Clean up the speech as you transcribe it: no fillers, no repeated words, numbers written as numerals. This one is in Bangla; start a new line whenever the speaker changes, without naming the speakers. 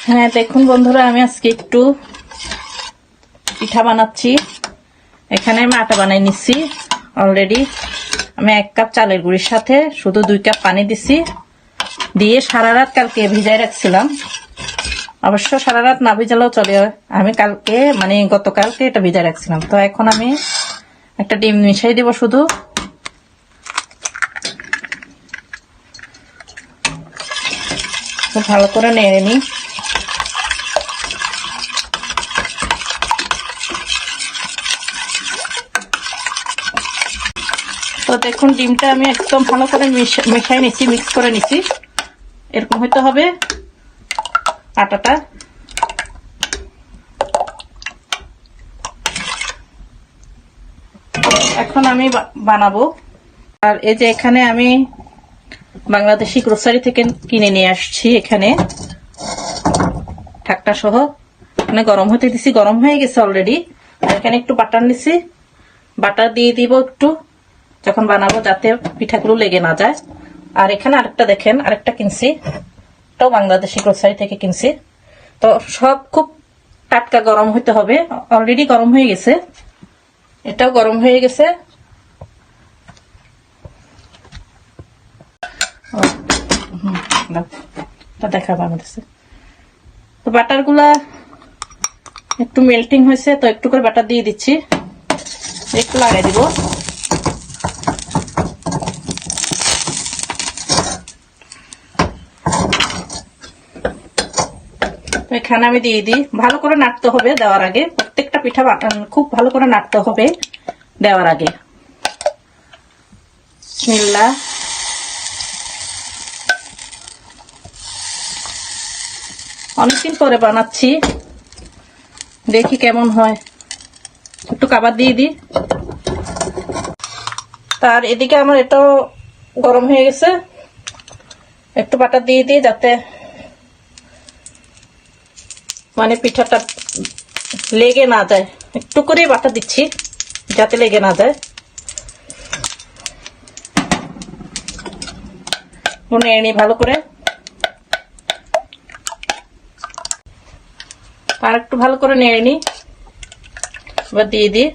হ্যাঁ দেখুন বন্ধুরা, আমি আজকে একটু পিঠা বানাচ্ছি। এখানে আমি আটা বানাই নিচ্ছি অলরেডি। আমি 1 কাপ চালের গুঁড়ির সাথে শুধু 2 কাপ পানি দিছি, দিয়ে সারা রাত কালকে ভিজাই রাখছিলাম। অবশ্য সারা রাত না ভিজালেও চলে, আমি কালকে মানে গতকালকে এটা ভিজাই রাখছিলাম। তো এখন আমি একটা ডিম মিশাই দিব শুধু। খুব ভালো করে নেড়ে নিই। তো দেখুন ডিমটা আমি একদম ভালো করে মিশাই নিচ্ছি, মিক্স করে নিচ্ছি। এরকম হইতে হবে আটাটা। এখন আমি বানাবো। আর এই যে এখানে আমি বাংলাদেশি গ্রোসারি থেকে কিনে নিয়ে আসছি। এখানে ঢাকনা সহ মানে গরম হতে দিছি, গরম হয়ে গেছে অলরেডি। আর এখানে একটু বাটার নিছি, বাটার দিয়ে দিব একটু যখন বানাবো, যাতে পিঠাগুলো লেগে না যায়। আর এখানে আরেকটা দেখেন, আরেকটা কিনছি, এটাও বাংলাদেশি গ্রোসারি থেকে কিনছি। তো সব খুব টাটকা গরম হইতে হবে। অলরেডি গরম হয়ে গেছে, এটাও গরম হয়ে গেছে। দেখাবো আমাদের। তো বাটার গুলা একটু মেল্টিং হয়েছে, তো একটু করে বাটার দিয়ে দিচ্ছি, একটু লাগাই দিব। এখানে আমি দিয়ে দিই, ভালো করে নাড়তে হবে দেওয়ার আগে। প্রত্যেকটা পিঠা খুব ভালো করে নাড়তে হবে দেওয়ার আগে। বিসমিল্লাহ। অনেকদিন পরে বানাচ্ছি, দেখি কেমন হয়। একটু কাবার দিয়ে দিই। তার এদিকে আমার এটাও গরম হয়ে গেছে, একটু বাটার দিয়ে দিই যাতে মানে পিঠাটা লেগে না যায়। একটু করে বাটা দিচ্ছি যাতে লেগে না যায়। নেড়ে নিই ভালো করে। আর একটু ভালো করে নেড়ে নিই, এবার দিয়ে দিই।